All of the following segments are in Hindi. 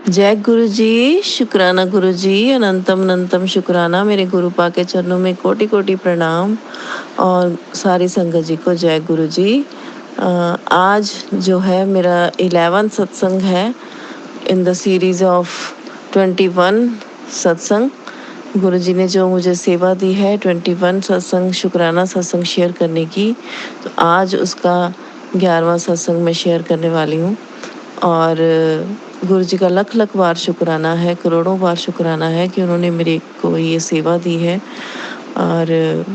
जय गुरु जी, शुक्राना गुरु जी, अनंतम अनंतम शुक्राना। मेरे गुरु पा के चरणों में कोटि कोटि प्रणाम और सारी संगत जी को जय गुरु जी। आज जो है मेरा 11 सत्संग है इन द सीरीज ऑफ 21 सत्संग। गुरु जी ने जो मुझे सेवा दी है 21 सत्संग शुक्राना सत्संग शेयर करने की, तो आज उसका 11वां सत्संग मैं शेयर करने वाली हूँ। और गुरु जी का लख लख बार शुक्राना है, करोड़ों बार शुक्राना है कि उन्होंने मेरे को ये सेवा दी है। और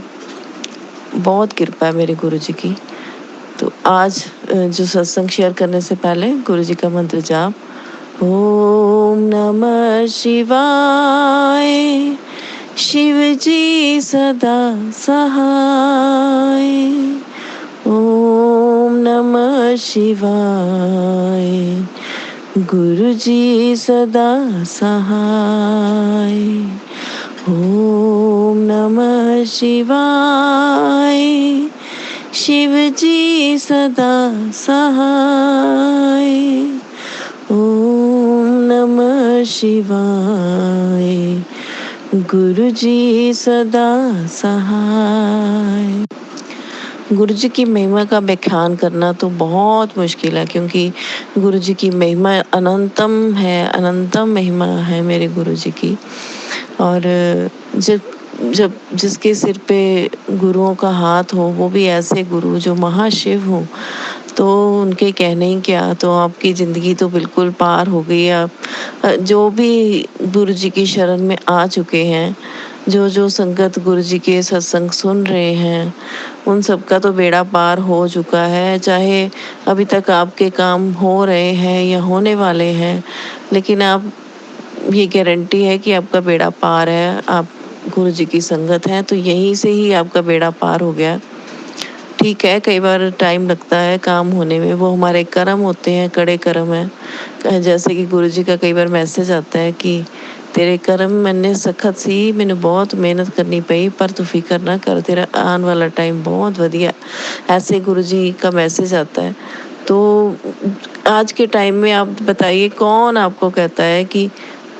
बहुत कृपा है मेरे गुरु जी की। तो आज जो सत्संग शेयर करने से पहले गुरु जी का मंत्र जाप। ओम नमः शिवाय, शिव जी सदा सहाय। ओम नमः शिवाय, गुरु जी सदा सहाय। ओम नमः शिवाय, शिव जी सदा सहाय। ओम नमः शिवाय, गुरु जी सदा सहाय। गुरु जी की महिमा का व्याख्यान करना तो बहुत मुश्किल है, क्योंकि गुरु जी की महिमा अनंतम है, अनंतम महिमा है मेरे गुरु जी की। और जब जब जिसके सिर पे गुरुओं का हाथ हो, वो भी ऐसे गुरु जो महाशिव हो, तो उनके कहने ही क्या, तो आपकी ज़िंदगी तो बिल्कुल पार हो गई। आप जो भी गुरु जी की शरण में आ चुके हैं, जो जो संगत गुरु जी के सत्संग सुन रहे हैं, उन सब का तो बेड़ा पार हो चुका है। चाहे अभी तक आपके काम हो रहे हैं या होने वाले हैं, लेकिन आप ये गारंटी है कि आपका बेड़ा पार है। आप गुरु जी की संगत हैं तो यहीं से ही आपका बेड़ा पार हो गया। ठीक है, कई बार टाइम लगता है काम होने में, वो हमारे कर्म होते हैं, कड़े कर्म हैं। जैसे कि गुरु जी का कई बार मैसेज आता है कि तेरे कर्म मैंने सख्त सी, मैंने बहुत मेहनत करनी पई, पर तू फिक्र ना कर, तेरा आने वाला टाइम बहुत वधिया। ऐसे गुरु जी का मैसेज आता है। तो आज के टाइम में आप बताइए, कौन आपको कहता है कि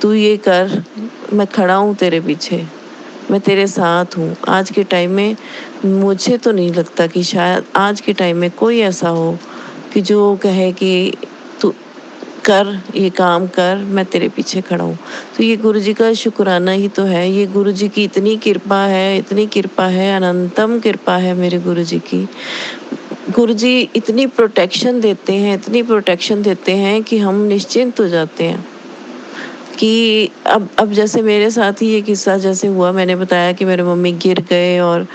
तू ये कर, मैं खड़ा हूँ तेरे पीछे, मैं तेरे साथ हूँ। आज के टाइम में मुझे तो नहीं लगता कि शायद आज के टाइम में कोई ऐसा हो कि जो कहे कि तू कर, ये काम कर, मैं तेरे पीछे खड़ा हूँ। तो ये गुरु जी का शुक्राना ही तो है। ये गुरु जी की इतनी कृपा है, इतनी कृपा है, अनंतम कृपा है मेरे गुरु जी की। गुरु जी इतनी प्रोटेक्शन देते हैं, इतनी प्रोटेक्शन देते हैं कि हम निश्चिंत हो जाते हैं। कि अब जैसे मेरे साथ ही ये किस्सा जैसे हुआ, मैंने बताया कि मेरे मम्मी गिर गए और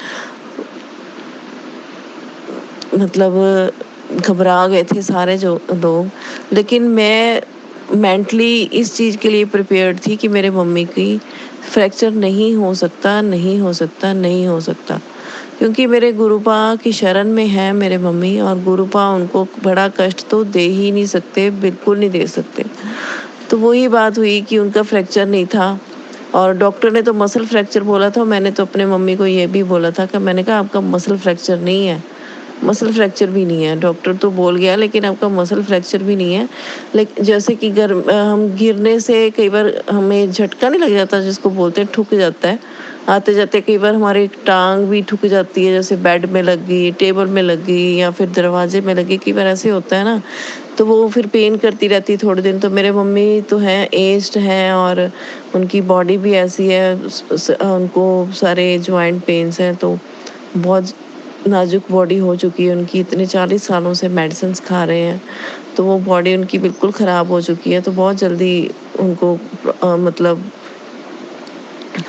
मतलब घबरा गए थे सारे जो लोग। लेकिन मैं मेंटली इस चीज़ के लिए प्रिपेयर्ड थी कि मेरे मम्मी की फ्रैक्चर नहीं हो सकता, नहीं हो सकता, नहीं हो सकता। क्योंकि मेरे गुरुपा की शरण में है मेरे मम्मी, और गुरुपा उनको बड़ा कष्ट तो दे ही नहीं सकते, बिल्कुल नहीं दे सकते। तो वही बात हुई कि उनका फ्रैक्चर नहीं था, और डॉक्टर ने तो मसल फ्रैक्चर बोला था। मैंने तो अपने मम्मी को ये भी बोला था कि मैंने कहा आपका मसल फ्रैक्चर नहीं है, मसल फ्रैक्चर भी नहीं है। डॉक्टर तो बोल गया, लेकिन आपका मसल फ्रैक्चर भी नहीं है। लेकिन जैसे कि हम गिरने से कई बार हमें झटका नहीं लग जाता, जिसको बोलते हैं ठुक जाता है, आते जाते कई बार हमारी टांग भी ठुक जाती है, जैसे बेड में लग गई, टेबल में लग गई, या फिर दरवाजे में लगी, कई बार ऐसे होता है ना। तो वो फिर पेन करती रहती थोड़े दिन। तो मेरे मम्मी तो हैं, एज्ड हैं, और उनकी बॉडी भी ऐसी है, उनको सारे जॉइंट पेन्स हैं। तो बहुत नाजुक बॉडी हो चुकी है उनकी, इतने 40 सालों से मेडिसिन खा रहे हैं, तो वो बॉडी उनकी बिल्कुल ख़राब हो चुकी है। तो बहुत जल्दी उनको मतलब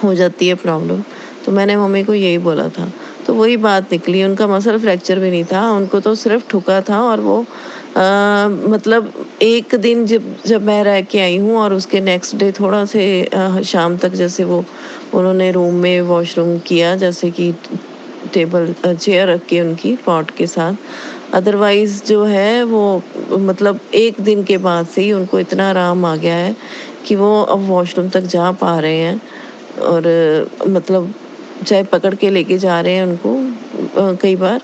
हो जाती है प्रॉब्लम। तो मैंने मम्मी को यही बोला था। तो वही बात निकली, उनका मसल फ्रैक्चर भी नहीं था, उनको तो सिर्फ ठुका था। और वो मतलब एक दिन जब जब मैं रह के आई हूँ, और उसके नेक्स्ट डे थोड़ा से शाम तक जैसे वो उन्होंने रूम में वॉशरूम किया, जैसे कि टेबल चेयर रख के उनकी पॉट के साथ। अदरवाइज़ जो है वो मतलब एक दिन के बाद से ही उनको इतना आराम आ गया है कि वो अब वॉशरूम तक जा पा रहे हैं। और मतलब चाहे पकड़ के लेके जा रहे हैं उनको कई बार,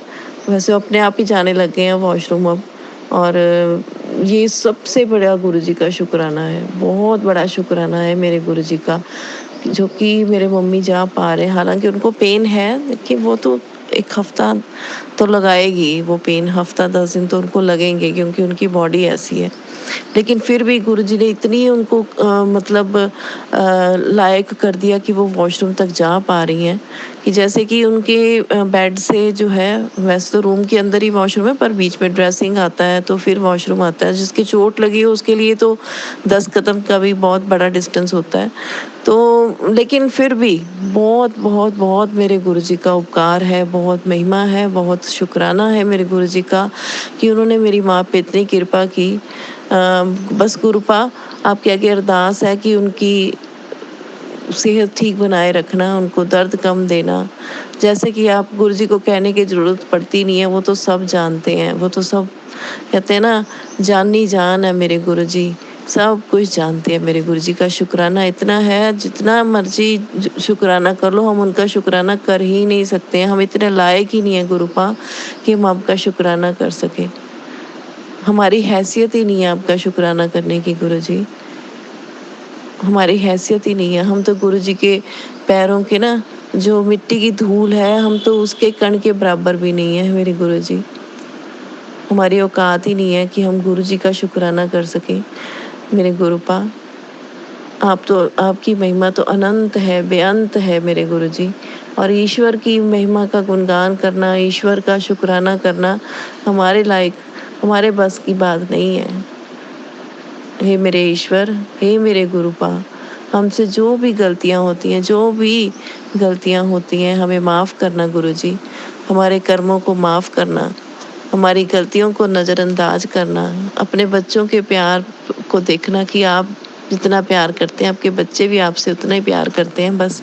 वैसे वो अपने आप ही जाने लग गए हैं वॉशरूम अब। और ये सबसे बड़ा गुरुजी का शुक्राना है, बहुत बड़ा शुक्राना है मेरे गुरुजी का, जो कि मेरे मम्मी जा पा रहे हैं। हालाँकि उनको पेन है, देखिए वो तो 1 हफ़्ता तो लगाएगी वो पेन, हफ़्ता 10 दिन तो उनको लगेंगे क्योंकि उनकी बॉडी ऐसी है। लेकिन फिर भी गुरुजी ने इतनी उनको मतलब लायक कर दिया कि वो वॉशरूम तक जा पा रही हैं, कि जैसे कि उनके बेड से जो है, वैसे तो रूम के अंदर ही वॉशरूम है पर बीच में ड्रेसिंग आता है तो फिर वॉशरूम आता है। जिसकी चोट लगी हो उसके लिए तो 10 कदम का भी बहुत बड़ा डिस्टेंस होता है। तो लेकिन फिर भी बहुत बहुत बहुत मेरे गुरुजी का उपकार है, बहुत महिमा है, बहुत शुक्राना है मेरे गुरुजी का कि उन्होंने मेरी माँ पे इतनी कृपा की। बस गुरुपा आपके आगे अरदास है कि उनकी सेहत ठीक बनाए रखना, उनको दर्द कम देना। जैसे कि आप गुरुजी को कहने की ज़रूरत पड़ती नहीं है, वो तो सब जानते हैं, वो तो सब कहते हैं ना, जानी जान है मेरे गुरुजी, सब कुछ जानते हैं। मेरे गुरुजी का शुक्राना इतना है, जितना मर्ज़ी शुक्राना कर लो, हम उनका शुक्राना कर ही नहीं सकते हैं। हम इतने लायक ही नहीं है गुरुपा कि हम आपका शुक्राना कर सकें। हमारी हैसियत ही नहीं है आपका शुक्राना करने की गुरुजी। हमारी हैसियत ही नहीं है। हम तो गुरुजी के पैरों के ना, जो मिट्टी की धूल है, हम तो उसके कण के बराबर भी नहीं है मेरे गुरुजी। हमारी औकात ही नहीं है कि हम गुरुजी का शुक्राना कर सकें। मेरे गुरुपा, आप तो, आपकी महिमा तो अनंत है, बेअंत है मेरे गुरुजी। और ईश्वर की महिमा का गुणगान करना, ईश्वर का शुक्राना करना हमारे लायक, हमारे बस की बात नहीं है। हे मेरे ईश्वर, हे मेरे गुरुपा, हमसे जो भी गलतियाँ होती हैं, जो भी गलतियाँ होती हैं, हमें माफ़ करना गुरुजी। हमारे कर्मों को माफ़ करना, हमारी गलतियों को नज़रअंदाज करना, अपने बच्चों के प्यार को देखना कि आप जितना प्यार करते हैं, आपके बच्चे भी आपसे उतना ही प्यार करते हैं। बस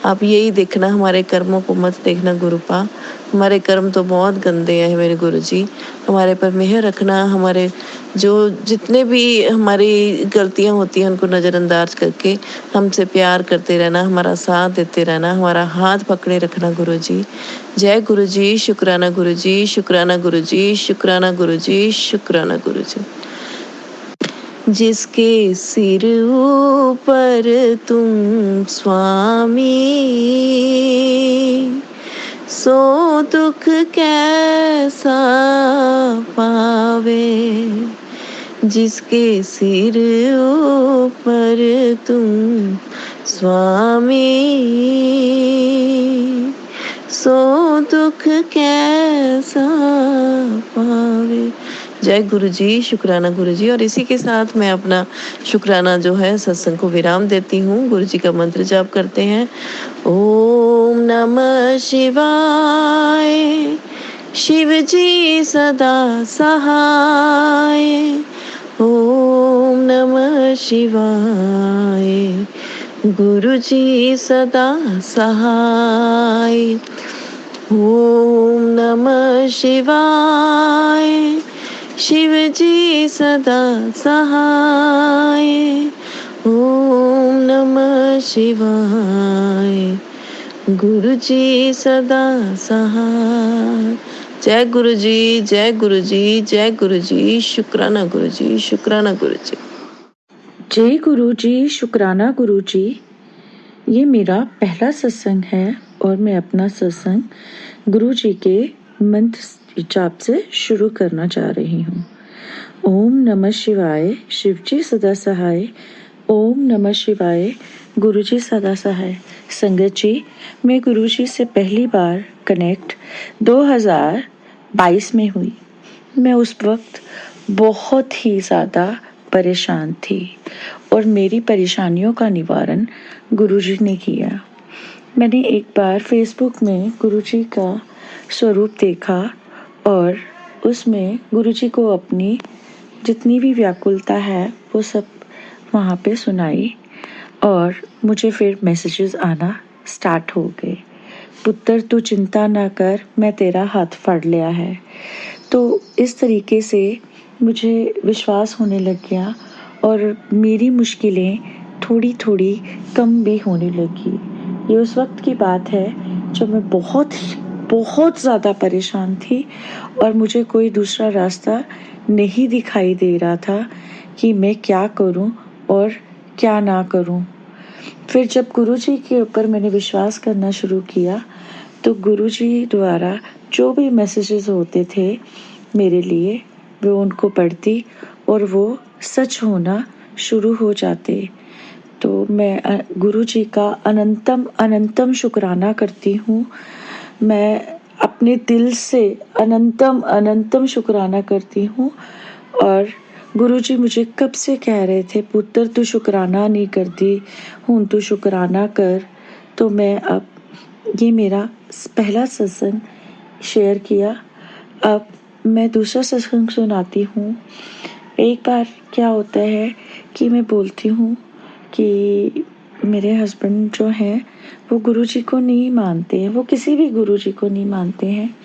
आप यही देखना, हमारे कर्मों को मत देखना गुरुपा। हमारे कर्म तो बहुत गंदे हैं मेरे गुरुजी। हमारे पर मेहर रखना, हमारे जो जितने भी हमारी गलतियाँ होती हैं उनको नज़रअंदाज करके हमसे प्यार करते रहना, हमारा साथ देते रहना, हमारा हाथ पकड़े रखना गुरुजी। जय गुरुजी, शुक्राना गुरुजी, शुक्राना गुरुजी, शुक्राना गुरुजी, शुक्राना गुरुजी। जिसके सिर ऊपर तुम स्वामी, सो दुख कैसा पावे। जिसके सिर ऊपर तुम स्वामी, सो दुख कैसा पावे। जय गुरुजी, शुक्राना गुरुजी। और इसी के साथ मैं अपना शुक्राना जो है सत्संग को विराम देती हूँ। गुरुजी का मंत्र जाप करते हैं। ओम नमः शिवाय, शिव जी सदा सहाय। ओम नमः शिवाय, गुरुजी सदा सहाय। ओम नमः शिवाय, शिव जी सदा सहाय। ओम नमः शिवाय, गुरुजी सदा सहाय। जय गुरुजी, जय गुरुजी, जय गुरुजी, शुक्राना गुरुजी, शुक्राना गुरुजी। जय गुरु जी, शुक्राना गुरु जी। ये मेरा पहला सत्संग है और मैं अपना सत्संग गुरु जी के मंत्र जाप से शुरू करना चाह रही हूँ। ओम नमः शिवाय, शिव जी सदा सहाय। ओम नमः शिवाय, गुरु जी सदा सहाय। संगत जी, मैं गुरु जी से पहली बार कनेक्ट 2022 में हुई। मैं उस वक्त बहुत ही ज़्यादा परेशान थी और मेरी परेशानियों का निवारण गुरुजी ने किया। मैंने एक बार फेसबुक में गुरुजी का स्वरूप देखा और उसमें गुरुजी को अपनी जितनी भी व्याकुलता है वो सब वहाँ पे सुनाई और मुझे फिर मैसेजेस आना स्टार्ट हो गए। पुत्र तू चिंता ना कर, मैं तेरा हाथ फाड़ लिया है। तो इस तरीके से मुझे विश्वास होने लग गया और मेरी मुश्किलें थोड़ी थोड़ी कम भी होने लगी। ये उस वक्त की बात है जब मैं बहुत ज़्यादा परेशान थी और मुझे कोई दूसरा रास्ता नहीं दिखाई दे रहा था कि मैं क्या करूं और क्या ना करूं। फिर जब गुरुजी के ऊपर मैंने विश्वास करना शुरू किया तो गुरुजी द्वारा जो भी मैसेजेस होते थे मेरे लिए, वो उनको पढ़ती और वो सच होना शुरू हो जाते। तो मैं गुरुजी का अनंतम अनंतम शुक्राना करती हूँ। मैं अपने दिल से अनंतम अनंतम शुक्राना करती हूँ। और गुरुजी मुझे कब से कह रहे थे, पुत्र तू शुक्राना नहीं करती, हूँ तू शुक्राना कर। तो मैं अब ये मेरा पहला सत्संग शेयर किया। अब मैं दूसरा सत्संग सुनाती हूँ। एक बार क्या होता है कि मैं बोलती हूँ कि मेरे हस्बैंड जो हैं वो गुरुजी को नहीं मानते हैं, वो किसी भी गुरुजी को नहीं मानते हैं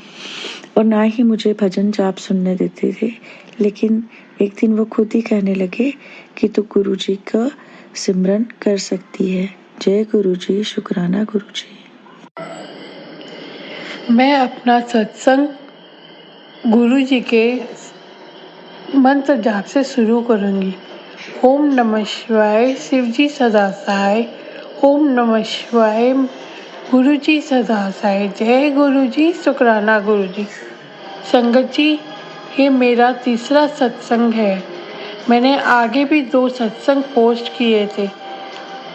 और ना ही मुझे भजन जाप सुनने देते थे। लेकिन एक दिन वो खुद ही कहने लगे कि तू गुरुजी का सिमरन कर सकती है। जय गुरुजी, शुक्राना गुरुजी। मैं अपना सत्संग गुरुजी के मंत्र जाप से शुरू करूँगी। ओम नमः शिवाय, शिवजी सदा सहाय। ओम नमः शिवाय, गुरुजी सदा सहाय। जय गुरुजी, शुक्राना गुरुजी। संगत जी, ये मेरा तीसरा सत्संग है। मैंने आगे भी 2 सत्संग पोस्ट किए थे।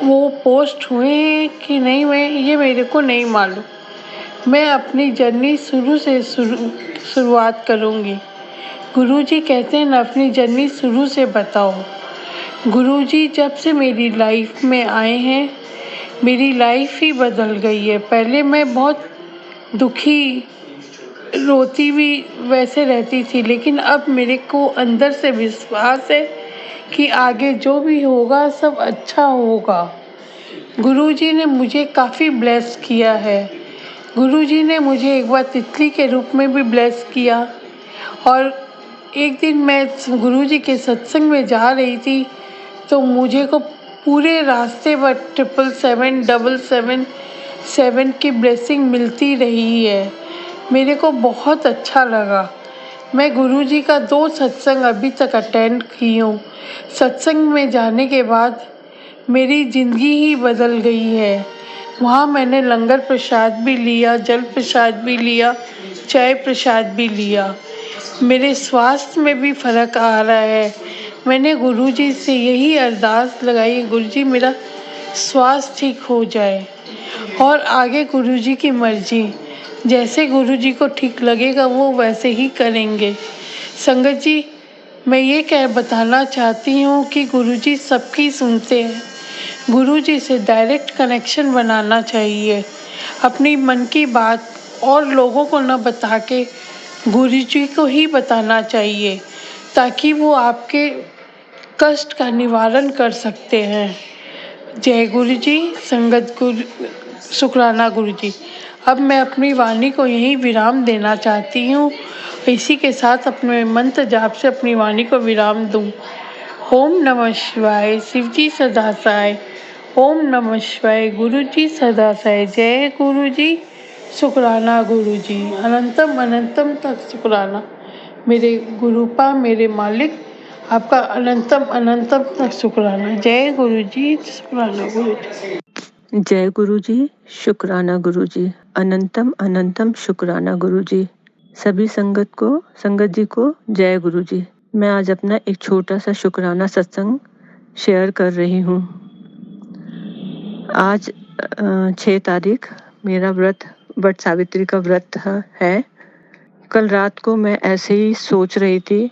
वो पोस्ट हुए हैं कि नहीं हुए ये मेरे को नहीं मालूम। मैं अपनी जर्नी शुरुआत करूँगी। गुरुजी कहते हैं ना, अपनी जर्नी शुरू से बताओ। गुरुजी जब से मेरी लाइफ में आए हैं, मेरी लाइफ ही बदल गई है। पहले मैं बहुत दुखी, रोती भी वैसे रहती थी, लेकिन अब मेरे को अंदर से विश्वास है कि आगे जो भी होगा सब अच्छा होगा। गुरुजी ने मुझे काफ़ी ब्लेस किया है। गुरुजी ने मुझे एक बार तितली के रूप में भी ब्लेस किया। और एक दिन मैं गुरुजी के सत्संग में जा रही थी तो मुझे को पूरे रास्ते पर 777 की ब्लेसिंग मिलती रही है। मेरे को बहुत अच्छा लगा। मैं गुरुजी का 2 सत्संग अभी तक अटेंड की हूँ। सत्संग में जाने के बाद मेरी ज़िंदगी ही बदल गई है। वहाँ मैंने लंगर प्रसाद भी लिया, जल प्रसाद भी लिया, चाय प्रसाद भी लिया। मेरे स्वास्थ्य में भी फ़र्क आ रहा है। मैंने गुरुजी से यही अरदास लगाई, गुरुजी मेरा स्वास्थ्य ठीक हो जाए और आगे गुरुजी की मर्जी, जैसे गुरुजी को ठीक लगेगा वो वैसे ही करेंगे। संगत जी, मैं ये बताना चाहती हूँ कि गुरुजी सबकी सुनते हैं। गुरुजी से डायरेक्ट कनेक्शन बनाना चाहिए। अपनी मन की बात और लोगों को न बता के गुरुजी को ही बताना चाहिए, ताकि वो आपके कष्ट का निवारण कर सकते हैं। जय गुरुजी, संगत गुरु, शुक्राना गुरुजी। अब मैं अपनी वाणी को यहीं विराम देना चाहती हूँ। इसी के साथ अपने मंत्र जाप से अपनी वाणी को विराम दूँ। ओम नमः शिवाय, शिवजी सदा सहाय। ओम नमः शिवाय, गुरुजी सदा सहाय। जय गुरुजी, शुक्राना गुरुजी। अनंतम अनंतम तक शुक्राना। मेरे गुरुपा, मेरे मालिक, आपका अनंतम अनंतम तक शुक्राना। जय गुरुजी, शुक्राना गुरुजी। जय गुरुजी, शुक्राना गुरुजी। अनंतम अनंतम शुक्राना गुरुजी। सभी संगत जी को जय गुरुजी। मैं आज अपना एक छोटा सा शुक्राना सत्संग शेयर कर रही हूँ। आज 6 तारीख मेरा वट सावित्री का व्रत है। कल रात को मैं ऐसे ही सोच रही थी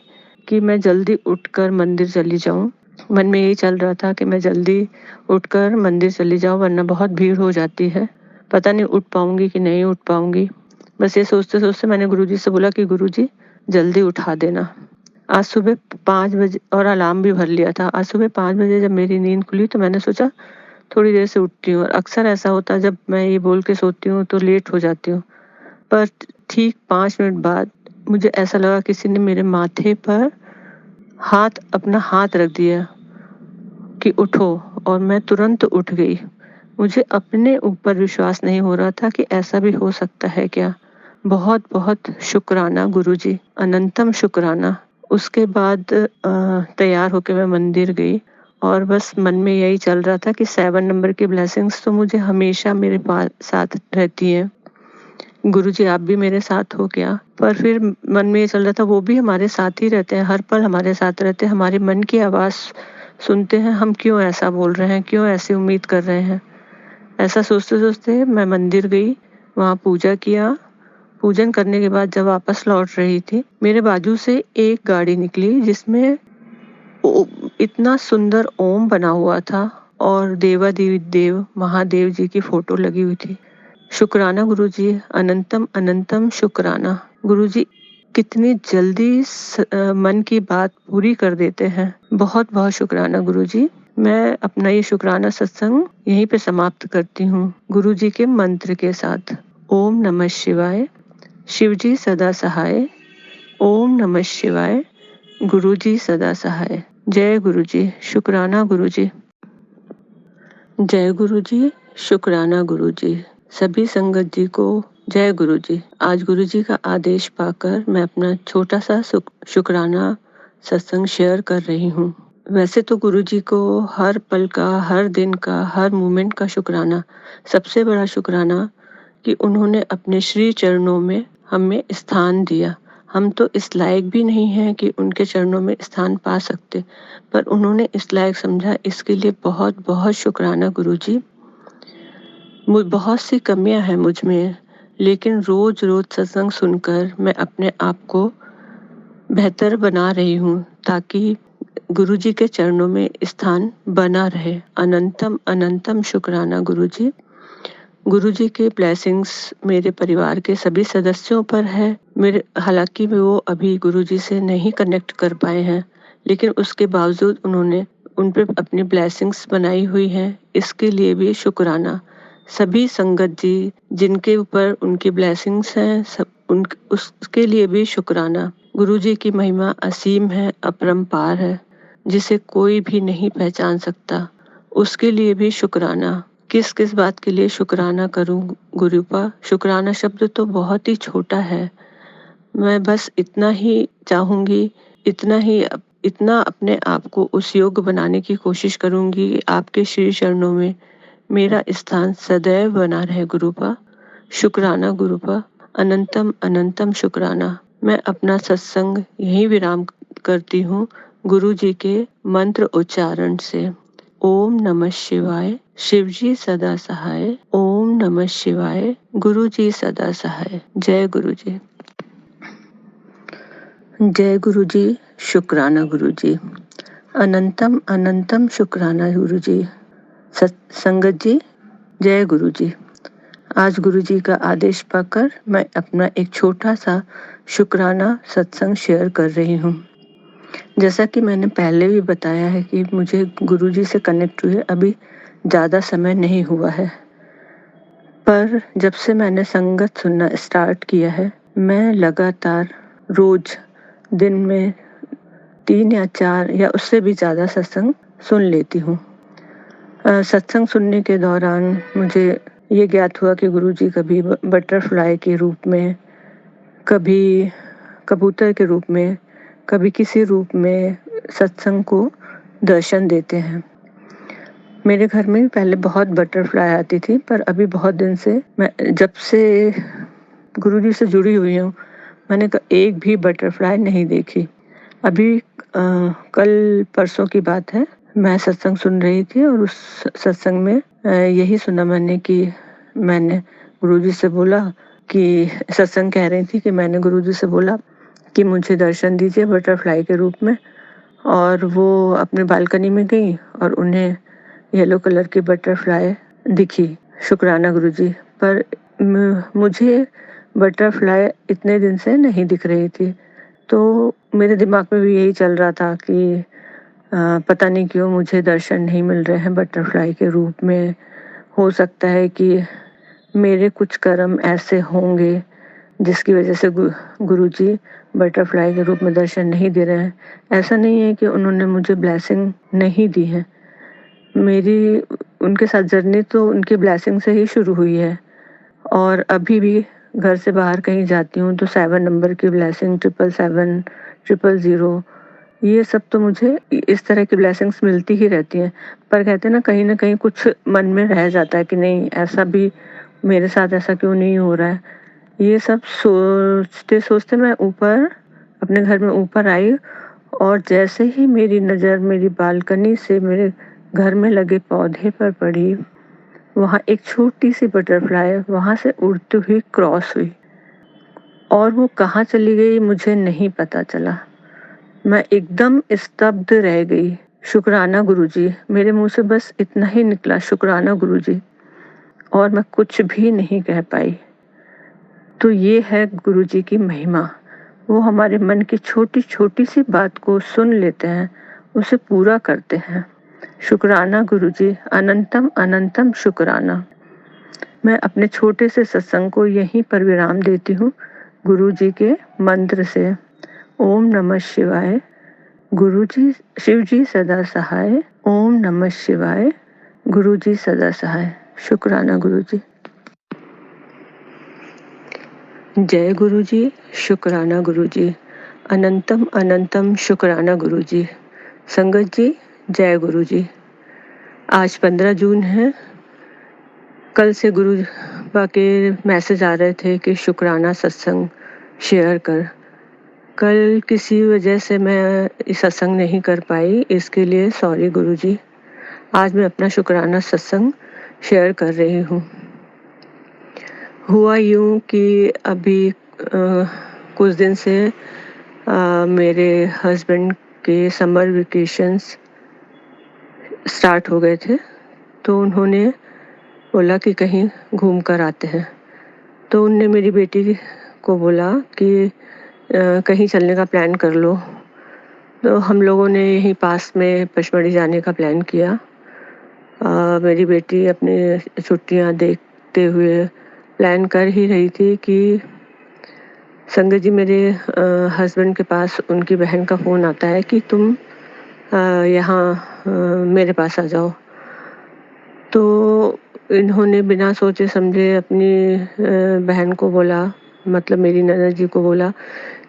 कि मैं जल्दी उठकर मंदिर चली जाऊं। मन में यही चल रहा था कि मैं जल्दी उठकर मंदिर चली जाऊं, वरना बहुत भीड़ हो जाती है, पता नहीं उठ पाऊंगी कि नहीं उठ पाऊंगी। बस ये सोचते सोचते मैंने गुरुजी से बोला कि गुरुजी जल्दी उठा देना। आज सुबह 5 बजे, और अलार्म भी भर लिया था। आज सुबह 5 बजे जब मेरी नींद खुली तो मैंने सोचा थोड़ी देर से उठती हूँ। और अक्सर ऐसा होता है, जब मैं ये बोल के सोती हूँ तो लेट हो जाती हूँ। पर ठीक 5 मिनट बाद मुझे ऐसा लगा किसी ने मेरे माथे पर अपना हाथ रख दिया कि उठो, और मैं तुरंत उठ गई। मुझे अपने ऊपर विश्वास नहीं हो रहा था कि ऐसा भी हो सकता है क्या। बहुत बहुत शुक्राना गुरुजी, अनंतम शुक्राना। उसके बाद तैयार होके मैं मंदिर गई और बस मन में यही चल रहा था कि 7 नंबर की ब्लेसिंग्स तो मुझे हमेशा मेरे पास साथ रहती है। गुरुजी आप भी मेरे साथ हो क्या? पर फिर मन में ये चल रहा था वो भी हमारे साथ ही रहते हैं, हर पल हमारे साथ रहते हैं, हमारे मन की आवाज़ सुनते हैं, हम क्यों ऐसा बोल रहे हैं, क्यों ऐसी उम्मीद कर रहे हैं? ऐसा सोचते-सोचते मैं मंदिर गई, वहाँ पूजा किया। पूजन करने के बाद जब वापस लौट रही थी, मेरे बाजू से एक गाड़ी निकली जिसमें ओ इतना सुंदर ओम बना हुआ था और देवाधिदेव महादेव जी की फोटो लगी हुई थी। शुक्राना गुरुजी, अनंतम अनंतम शुक्राना। गुरुजी कितनी जल्दी मन की बात पूरी कर देते हैं। बहुत-बहुत शुक्राना गुरुजी। मैं अपना ये शुक्राना सत्संग यहीं पे समाप्त करती हूँ, गुरुजी के मंत्र के साथ। ओम नमः शिवाय, शिवजी सदा सहाय। ओम नमः शिवाय, गुरुजी सदा सहाय। जय गुरुजी, शुक्राना गुरुजी। जय गुरुजी, शुक्राना गुरुजी। सभी संगत जी को जय गुरुजी। आज गुरुजी का आदेश पाकर मैं अपना छोटा सा शुक्राना सत्संग शेयर कर रही हूँ। वैसे तो गुरुजी को हर पल का, हर दिन का, हर मोमेंट का शुक्राना, सबसे बड़ा शुक्राना कि उन्होंने अपने श्री चरणों में हमें स्थान दिया। हम तो इस लायक भी नहीं हैं कि उनके चरणों में स्थान पा सकते, पर उन्होंने इस लायक समझा, इसके लिए बहुत-बहुत शुक्राना गुरुजी। बहुत सी कमियां हैं मुझ में, लेकिन रोज-रोज सत्संग सुनकर मैं अपने आप को बेहतर बना रही हूँ ताकि गुरुजी के चरणों में स्थान बना रहे। अनंतम अनंतम शुक्राना गुरुजी। गुरुजी के ब्लेसिंग्स मेरे परिवार के सभी सदस्यों पर है। हालांकि वो अभी गुरुजी से नहीं कनेक्ट कर पाए हैं, लेकिन उसके बावजूद उन्होंने उन पे अपनी ब्लेसिंग्स बनाई हुई है, इसके लिए भी शुक्राना। सभी संगत जी जिनके ऊपर उनकी ब्लेसिंग्स हैं, उसके लिए भी शुक्राना। गुरुजी की महिमा असीम है, अपरंपार है, जिसे कोई भी नहीं पहचान सकता, उसके लिए भी शुक्राना। किस किस बात के लिए शुक्राना करूं गुरुपा? शुक्राना शब्द तो बहुत ही छोटा है। मैं बस इतना ही चाहूंगी, इतना अपने आप को उस योग्य बनाने की कोशिश करूंगी कि आपके श्री चरणों में मेरा स्थान सदैव बना रहे गुरुपा। शुक्राना गुरुपा, अनंतम अनंतम शुक्राना। मैं अपना सत्संग यहीं विराम करती हूँ गुरु जी के मंत्र उच्चारण से। ओम नमः शिवाय, शिवजी सदा सहाय। ओम नमः शिवाय, गुरुजी सदा सहाय। जय गुरुजी। जय गुरुजी, शुक्राना गुरुजी। अनंतम अनंतम शुक्राना गुरुजी। संगत जी, जय गुरुजी। आज गुरुजी का आदेश पाकर मैं अपना एक छोटा सा शुक्राना सत्संग शेयर कर रही हूँ। जैसा कि मैंने पहले भी बताया है कि मुझे गुरुजी से कनेक्ट हुए अभी ज़्यादा समय नहीं हुआ है, पर जब से मैंने संगत सुनना स्टार्ट किया है, मैं लगातार रोज दिन में 3 या 4 या उससे भी ज़्यादा सत्संग सुन लेती हूँ। सत्संग सुनने के दौरान मुझे ये ज्ञात हुआ कि गुरुजी कभी बटरफ्लाई के रूप में, कभी कबूतर के रूप में, कभी किसी रूप में सत्संग को दर्शन देते हैं। मेरे घर में पहले बहुत बटरफ्लाई आती थी, पर अभी बहुत दिन से मैं जब से गुरुजी से जुड़ी हुई हूँ, मैंने एक भी बटरफ्लाई नहीं देखी। अभी कल परसों की बात है, मैं सत्संग सुन रही थी और उस सत्संग में यही सुना मैंने कि मैंने गुरुजी से बोला कि सत्संग कह रही थी कि मैंने गुरुजी से बोला कि मुझे दर्शन दीजिए बटरफ्लाई के रूप में, और वो अपनी बालकनी में गई और उन्हें येलो कलर की बटरफ्लाई दिखी। शुक्राना गुरुजी। पर मुझे बटरफ्लाई इतने दिन से नहीं दिख रही थी, तो मेरे दिमाग में भी यही चल रहा था कि पता नहीं क्यों मुझे दर्शन नहीं मिल रहे हैं बटरफ्लाई के रूप में। हो सकता है कि मेरे कुछ कर्म ऐसे होंगे जिसकी वजह से गुरुजी बटरफ्लाई के रूप में दर्शन नहीं दे रहे हैं। ऐसा नहीं है कि उन्होंने मुझे ब्लेसिंग नहीं दी है, मेरी उनके साथ जर्नी तो उनकी ब्लेसिंग से ही शुरू हुई है, और अभी भी घर से बाहर कहीं जाती हूँ तो 7 नंबर की ब्लेसिंग, 777, 000, ये सब तो मुझे इस तरह की ब्लेसिंग्स मिलती ही रहती हैं। पर कहते हैं ना, कहीं न कहीं कुछ मन में रह जाता है कि नहीं, ऐसा भी मेरे साथ ऐसा क्यों नहीं हो रहा है। ये सब सोचते-सोचते मैं ऊपर, अपने घर में ऊपर आई, और जैसे ही मेरी नज़र मेरी बालकनी से मेरे घर में लगे पौधे पर पड़ी, वहाँ एक छोटी-सी बटरफ्लाई वहाँ से उड़ती हुई क्रॉस हुई, और वो कहाँ चली गई मुझे नहीं पता चला। मैं एकदम स्तब्ध रह गई। शुक्राना गुरुजी, मेरे मुँह से बस इतना ही निकला, शुक्राना गुरुजी, और मैं कुछ भी नहीं कह पाई। तो ये है गुरुजी की महिमा। वो हमारे मन की छोटी-छोटी सी बात को सुन लेते हैं, उसे पूरा करते हैं। शुक्राना गुरुजी, अनंतम अनंतम शुक्राना। मैं अपने छोटे से सत्संग को यहीं पर विराम देती हूँ, गुरुजी के मंत्र से। ओम नमः शिवाय। गुरुजी, शिवजी सदा सहाय। ओम नमः शिवाय। गुरुजी सदा सहाय। शुक्राना गुरुजी। जय गुरुजी, शुक्राना गुरुजी, अनंतम अनंतम शुक्राना गुरुजी। संगत जी, जय गुरुजी। आज 15 जून है। कल से गुरु बा के मैसेज आ रहे थे कि शुक्राना सत्संग शेयर कर। कल किसी वजह से मैं इस सत्संग नहीं कर पाई, इसके लिए सॉरी गुरुजी। आज मैं अपना शुक्राना सत्संग शेयर कर रही हूँ। हुआ यूँ कि अभी कुछ दिन से मेरे हस्बैंड के समर वेकेशंस स्टार्ट हो गए थे, तो उन्होंने बोला कि कहीं घूम कर आते हैं। तो उनने मेरी बेटी को बोला कि कहीं चलने का प्लान कर लो। तो हम लोगों ने यहीं पास में पचमढ़ी जाने का प्लान किया। मेरी बेटी अपनी छुट्टियां देखते हुए प्लान कर ही रही थी कि संगत जी, मेरे हस्बैंड के पास उनकी बहन का फ़ोन आता है कि तुम यहाँ मेरे पास आ जाओ। तो इन्होंने बिना सोचे समझे अपनी बहन को बोला, मतलब मेरी ननद जी को बोला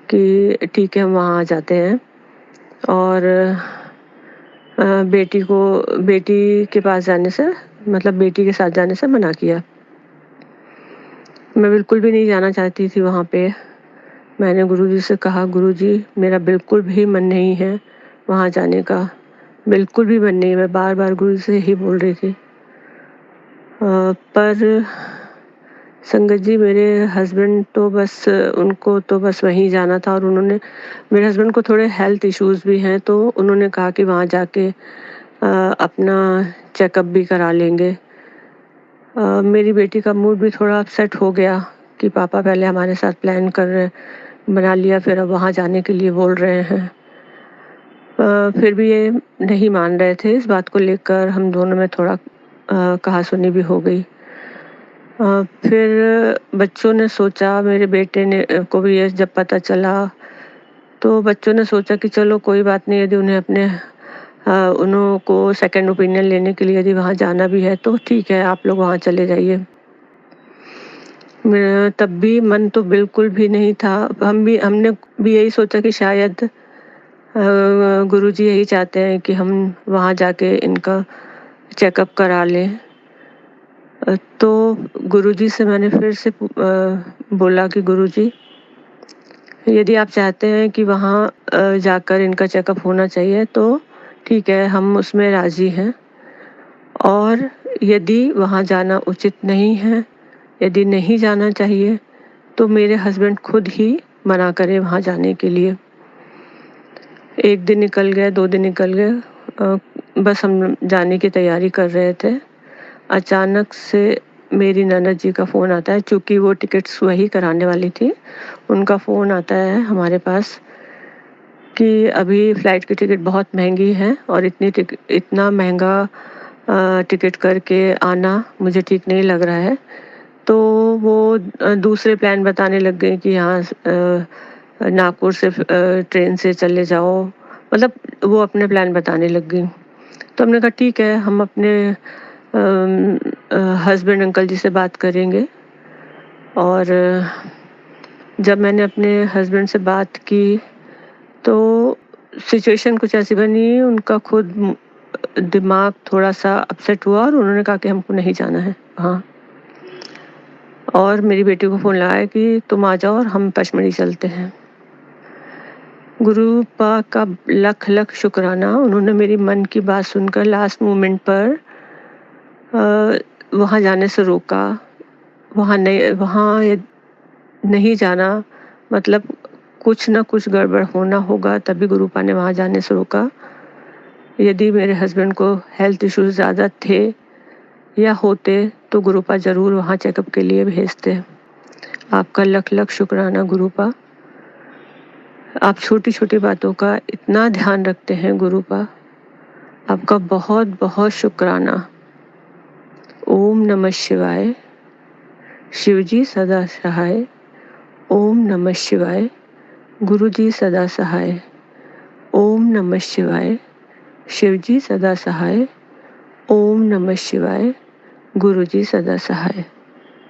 कि ठीक है, हम वहाँ आ जाते हैं। और बेटी के पास जाने से, मतलब बेटी के साथ जाने से मना किया। मैं बिल्कुल भी नहीं जाना चाहती थी वहाँ पे। मैंने गुरुजी से कहा, गुरुजी मेरा बिल्कुल भी मन नहीं है वहाँ जाने का, बिल्कुल भी मन नहीं। मैं बार-बार गुरुजी से यही बोल रही थी। पर संगत जी, मेरे हस्बैंड तो बस, उनको तो बस वहीं जाना था, और उन्होंने, मेरे हस्बैंड को थोड़े हेल्थ इश्यूज़ भी हैं, तो उन्होंने कहा कि वहाँ जाके अपना चेकअप भी करा लेंगे। मेरी बेटी का मूड भी थोड़ा अपसेट हो गया कि पापा पहले हमारे साथ प्लान बना लिया, फिर अब वहाँ जाने के लिए बोल रहे हैं। फिर भी ये नहीं मान रहे थे। इस बात को लेकर हम दोनों में थोड़ा कहा-सुनी भी हो गई। फिर बच्चों ने सोचा, मेरे बेटे ने को भी ये जब पता चला, तो बच्चों ने सोचा कि चलो कोई बात नहीं, यदि उन्हों को सेकंड ओपिनियन लेने के लिए यदि वहाँ जाना भी है तो ठीक है, आप लोग वहाँ चले जाइए। मेरा तब भी मन तो बिल्कुल भी नहीं था। हमने भी यही सोचा कि शायद गुरुजी यही चाहते हैं कि हम वहाँ जाके इनका चेकअप करा लें। तो गुरुजी से मैंने फिर से बोला कि गुरुजी, यदि आप चाहते हैं कि वहाँ जाकर इनका चेकअप होना चाहिए तो ठीक है, हम उसमें राज़ी हैं। और यदि वहाँ जाना उचित नहीं है, यदि नहीं जाना चाहिए, तो मेरे हस्बैंड खुद ही मना करें वहाँ जाने के लिए। 1 दिन निकल गया, 2 दिन निकल गए, बस हम जाने की तैयारी कर रहे थे। अचानक से मेरी ननद जी का फ़ोन आता है, चूँकि वो टिकट्स वही कराने वाली थी। उनका फ़ोन आता है हमारे पास कि अभी फ़्लाइट की टिकट बहुत महंगी है, और इतना महंगा टिकट करके आना मुझे ठीक नहीं लग रहा है। तो वो दूसरे प्लान बताने लग गए कि यहाँ नागपुर से ट्रेन से चले जाओ, मतलब वो अपने प्लान बताने लग गई। तो हमने कहा ठीक है, हम अपने हस्बैंड अंकल जी से बात करेंगे। और जब मैंने अपने हस्बैंड से बात की, तो सिचुएशन कुछ ऐसी बनी, उनका खुद दिमाग थोड़ा-सा अपसेट हुआ और उन्होंने कहा कि हमको नहीं जाना है वहाँ। और मेरी बेटी को फ़ोन लगाया कि तुम आ जाओ और हम पचमढ़ी चलते हैं। गुरु पाक का लख-लख शुक्राना, उन्होंने मेरी मन की बात सुनकर लास्ट मोमेंट पर वहाँ जाने से रोका। वहाँ नहीं जाना मतलब कुछ ना कुछ गड़बड़ होना होगा, तभी गुरुपा ने वहाँ जाने से रोका। यदि मेरे हस्बैंड को हेल्थ इश्यूज ज़्यादा थे या होते तो गुरुपा ज़रूर वहाँ चेकअप के लिए भेजते। आपका लख-लख शुक्राना गुरुपा। आप छोटी-छोटी बातों का इतना ध्यान रखते हैं गुरुपा। आपका बहुत-बहुत शुक्राना। ओम नमः शिवाय। शिवजी सदा सहाय। ओम नमः शिवाय। गुरुजी सदा सहाय। ओम नमः शिवाय। शिवजी सदा सहाय। ओम नमः शिवाय। गुरुजी सदा सहाय।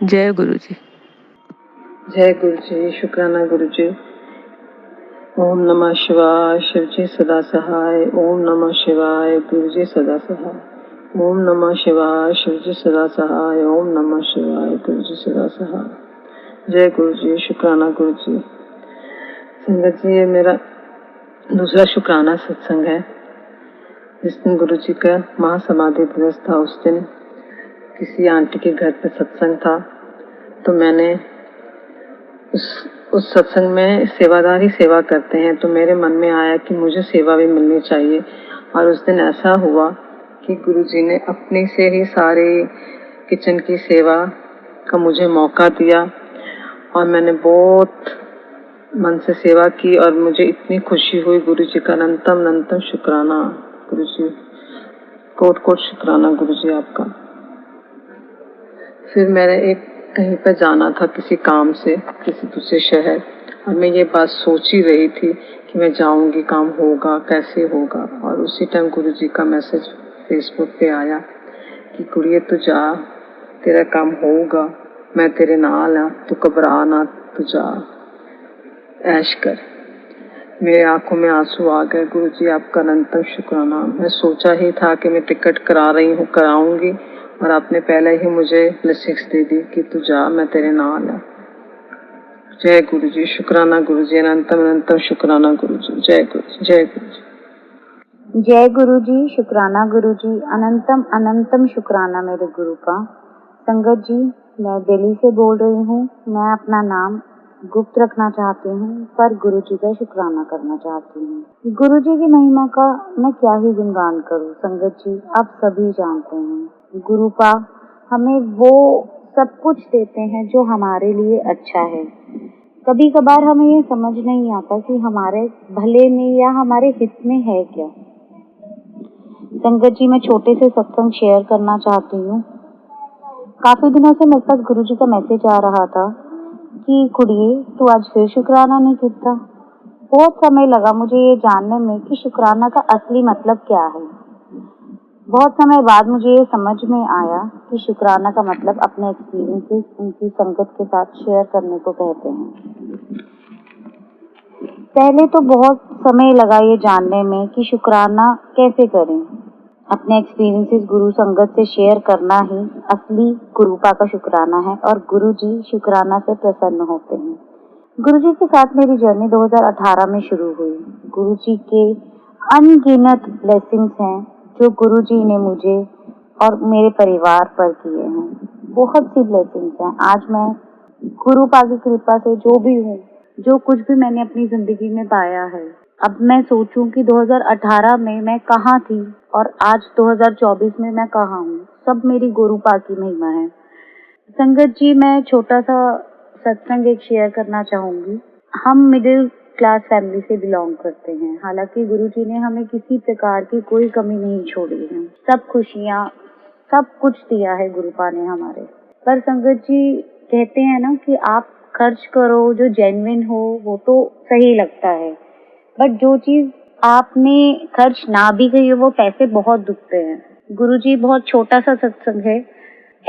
जय गुरुजी। जय गुरुजी। शुक्राना गुरुजी। ओम नमः शिवाय। शिवजी सदा सहाय। ओम नमः शिवाय। गुरुजी सदा सहाय। ओम नमः शिवाय। शिवजी सदा सहाय। ओम नमः शिवाय। गुरुजी सदा सहाय। जय गुरुजी। शुक्राना गुरुजी। संगत जी, ये मेरा दूसरा शुक्राना सत्संग है। जिस दिन गुरुजी का महासमाधि दिवस था, उस दिन किसी आंटी के घर पे सत्संग था, तो मैंने उस सत्संग में सेवादार ही सेवा करते हैं, तो मेरे मन में आया कि मुझे सेवा भी मिलनी चाहिए। और उस दिन ऐसा हुआ कि गुरुजी ने अपने से ही सारे किचन की सेवा का मुझे मौका दिया और मैंने बहुत मन से सेवा की और मुझे इतनी खुशी हुई। गुरुजी का अनंतम शुक्राना गुरुजी, कोट कोट शुक्राना गुरुजी आपका। फिर मैंने कहीं पर जाना था किसी काम से, किसी दूसरे शहर, और मैं ये बात सोच ही रही थी कि मैं जाऊंगी, काम होगा कैसे होगा। और उसी टाइम गुरुजी का मैसेज फेसबुक पे आया कि गुड़िया तू जा, तेरा काम होगा, मैं तेरे नाल आ, तू घबरा ना, तू जा, ऐश कर। मेरे आंखों में आंसू आ गए। गुरुजी आपका अनंतम शुक्राना। मैं सोचा ही था कि मैं टिकट कराऊंगी और आपने पहले ही मुझे ब्लेसिंग्स दे दी कि तू जा, मैं तेरे नाल है। जय गुरुजी। शुक्राना गुरुजी। अनंतम शुक्राना गुरुजी। जय गुरुजी। जय गुरुजी। जय गुरुजी। शुक्राना गुरुजी। अनंतम शुक्राना मेरे गुरु का। संगत जी, मैं दिल्ली से बोल रही हूँ। मैं अपना नाम गुप्त रखना चाहती हूँ, पर गुरुजी का शुक्राना करना चाहती हूँ। गुरुजी की महिमा का मैं क्या ही गुणगान करूँ। संगत जी, आप सभी जानते हैं, गुरुपा हमें वो सब कुछ देते हैं जो हमारे लिए अच्छा है। कभी कभार हमें ये समझ नहीं आता कि हमारे भले में या हमारे हित में है क्या। संगत जी, मैं छोटे से सत्संग शेयर करना चाहती हूँ। काफी दिनों से मेरे पास गुरुजी का मैसेज आ रहा था कि कुड़िए तू आज फिर शुक्राना नहीं किया। बहुत समय लगा मुझे ये जानने में कि शुक्राना का असली मतलब क्या है। बहुत समय बाद मुझे ये समझ में आया कि शुक्राना का मतलब अपने एक्सपीरियंसेस उनकी संगत के साथ शेयर करने को कहते हैं। पहले तो बहुत समय लगा ये जानने में कि शुक्राना कैसे करें। अपने एक्सपीरियंसेस गुरु संगत से शेयर करना ही असली गुरुपा का शुक्राना है और गुरुजी शुक्राना से प्रसन्न होते हैं। गुरुजी के साथ मेरी जर्नी 2018 में शुरू हुई। गुरुजी के अनगिनत ब्लेसिंग्स हैं जो गुरुजी ने मुझे और मेरे परिवार पर किए हैं। बहुत सी ब्लेसिंग्स हैं। आज मैं गुरुपा की कृपा से जो भी हूँ, जो कुछ भी मैंने अपनी जिंदगी में पाया है, अब मैं सोचूं कि 2018 में मैं कहाँ थी और आज 2024 में मैं कहाँ हूँ, सब मेरी गुरुपा की महिमा है। संगत जी, मैं छोटा सा सत्संग एक शेयर करना चाहूंगी। हम मिडिल क्लास फैमिली से बिलोंग करते हैं। हालांकि गुरुजी ने हमें किसी प्रकार की कोई कमी नहीं छोड़ी है। सब खुशियाँ, सब कुछ दिया है गुरुपा ने हमारे। पर संगत जी, कहते हैं ना कि आप खर्च करो जो जेन्युइन हो, वो तो सही लगता है, बट जो चीज आपने खर्च ना भी की हो, वो पैसे बहुत दुखते हैं। गुरुजी, बहुत छोटा सा सत्संग है।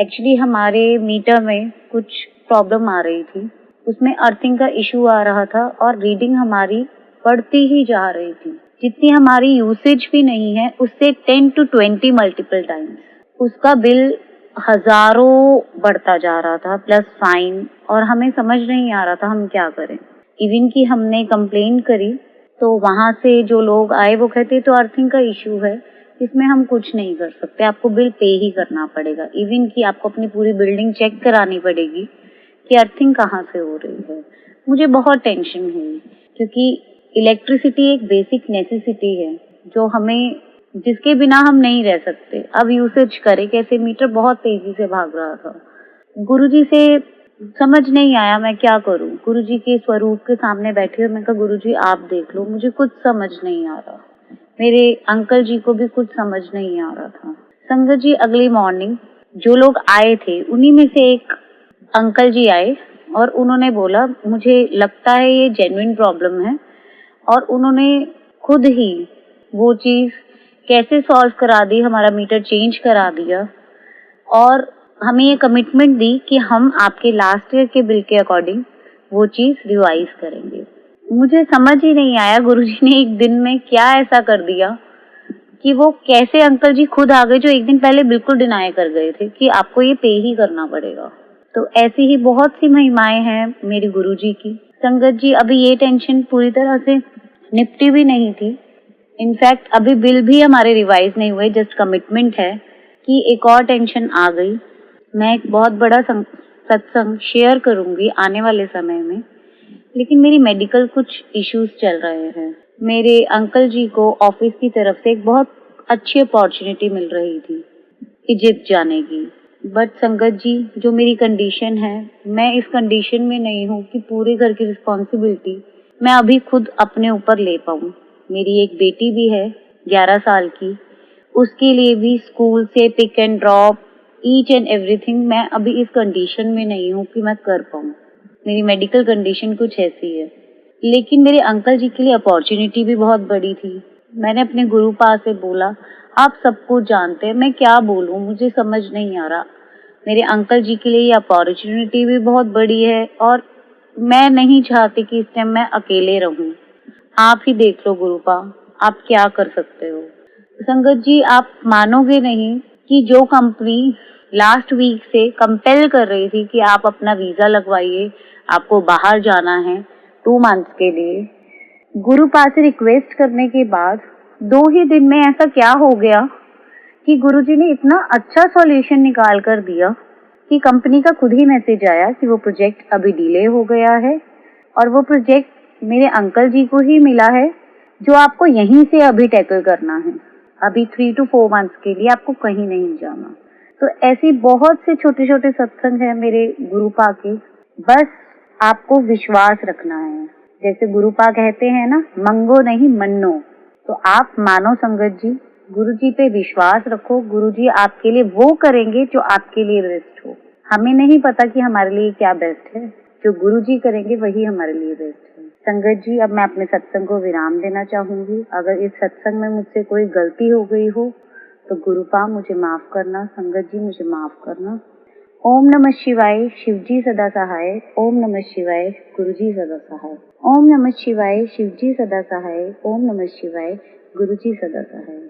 एक्चुअली हमारे मीटर में कुछ प्रॉब्लम आ रही थी, उसमें अर्थिंग का इशू आ रहा था और रीडिंग हमारी बढ़ती ही जा रही थी। जितनी हमारी यूसेज भी नहीं है उससे 10 to 20 मल्टीपल टाइम्स उसका बिल हजारों बढ़ता जा रहा था, प्लस फाइन, और हमें समझ नहीं आ रहा था हम क्या करें। इवन कि हमने कंप्लेंट करी तो वहां से जो लोग आए वो कहते तो अर्थिंग का इशू है, इसमें हम कुछ नहीं कर सकते, आपको बिल पे ही करना पड़ेगा। इवन कि आपको अपनी पूरी बिल्डिंग चेक करानी पड़ेगी कि अर्थिंग कहाँ से हो रही है। मुझे बहुत टेंशन हुई क्योंकि इलेक्ट्रिसिटी एक बेसिक नेसेसिटी है जो हमें, जिसके बिना हम नहीं रह सकते। अब यूसेज करे कैसे, मीटर बहुत तेजी से भाग रहा था। गुरुजी से समझ नहीं आया मैं क्या करूं। गुरुजी के स्वरूप के सामने बैठी और मैं कहा गुरुजी आप देख लो, मुझे कुछ समझ नहीं आ रहा। मेरे अंकल जी को भी कुछ समझ नहीं आ रहा था। संगत जी अगली मॉर्निंग जो लोग आए थे उन्हीं में से एक अंकल जी आए और उन्होंने बोला मुझे लगता है ये जेन्युइन प्रॉब्लम है, और उन्होंने खुद ही वो चीज कैसे सॉल्व करा दी, हमारा मीटर चेंज करा दिया और हमें ये कमिटमेंट दी कि हम आपके लास्ट ईयर के बिल के अकॉर्डिंग वो चीज रिवाइज करेंगे। मुझे समझ ही नहीं आया गुरुजी ने एक दिन में क्या ऐसा कर दिया कि वो कैसे अंकल जी खुद आ गए जो एक दिन पहले बिल्कुल डिनाई कर गए थे कि आपको ये पे ही करना पड़ेगा। तो ऐसी ही बहुत सी महिमाएं हैं मेरी गुरुजी की। संगत जी अभी ये टेंशन पूरी तरह से निपटी भी नहीं थी। इनफैक्ट अभी बिल भी हमारे रिवाइज नहीं हुए, जस्ट कमिटमेंट है कि एक और टेंशन आ गई। मैं एक बहुत बड़ा सत्संग शेयर करूंगी आने वाले समय में, लेकिन मेरी मेडिकल कुछ इश्यूज चल रहे हैं। मेरे अंकल जी को ऑफिस की तरफ से एक बहुत अच्छी अपॉर्चुनिटी मिल रही थी इजिप्ट जाने की, बट संगत जी जो मेरी कंडीशन है, मैं इस कंडीशन में नहीं हूँ कि पूरे घर की रिस्पॉन्सिबिलिटी मैं अभी खुद अपने ऊपर ले पाऊँ। मेरी एक बेटी भी है 11 साल की, उसके लिए भी स्कूल से pick and drop each and everything मैं अभी इस कंडीशन में नहीं हूँ कि मैं कर पाऊँ। मेरी मेडिकल कंडीशन कुछ ऐसी है, लेकिन मेरे अंकल जी के लिए अपॉर्चुनिटी भी बहुत बड़ी थी। मैंने अपने गुरुपा से बोला आप सब कुछ जानते हैं, मैं क्या बोलूँ, मुझे समझ नहीं आ रहा। मेरे अंकल जी के लिए ये अपॉर्चुनिटी भी बहुत बड़ी है और मैं नहीं चाहती कि इस टाइम मैं अकेले रहूं। आप ही देख लो गुरुपा, आप क्या कर सकते हो। संगत जी आप मानोगे नहीं कि जो कंपनी लास्ट वीक से कंपेल कर रही थी कि आप अपना वीजा लगवाइए, आपको बाहर जाना है 2 मंथ्स के लिए, गुरुपा से रिक्वेस्ट करने के बाद 2 ही दिन में ऐसा क्या हो गया कि गुरुजी ने इतना अच्छा सॉल्यूशन निकाल कर दिया कि कंपनी का खुद ही मैसेज आया कि वो प्रोजेक्ट अभी डिले हो गया है और वो प्रोजेक्ट मेरे अंकल जी को ही मिला है जो आपको यहीं से अभी टैकल करना है। अभी 3 to 4 मंथ्स के लिए आपको कहीं नहीं जाना। तो ऐसी बहुत से छोटे छोटे सत्संग है मेरे गुरुपा के, बस आपको विश्वास रखना है। जैसे गुरुपा कहते हैं ना, मंगो नहीं मन्नो। तो आप मानो संगत जी, गुरुजी पे विश्वास रखो। गुरुजी आपके लिए वो करेंगे जो आपके लिए बेस्ट हो। हमें नहीं पता कि हमारे लिए क्या बेस्ट है, जो गुरुजी करेंगे वही हमारे लिए बेस्ट है। संगत जी अब मैं अपने सत्संग को विराम देना चाहूंगी। अगर इस सत्संग में मुझसे कोई गलती हो गई हो तो गुरुपा मुझे माफ करना, संगत जी मुझे माफ करना। ओम नमः शिवाय, शिवजी सदा सहाय। ओम नमः शिवाय, गुरुजी सदा सहाय। ओम नमः शिवाय, शिवजी सदा सहाय। ओम नमः शिवाय, गुरुजी सदा सहाय।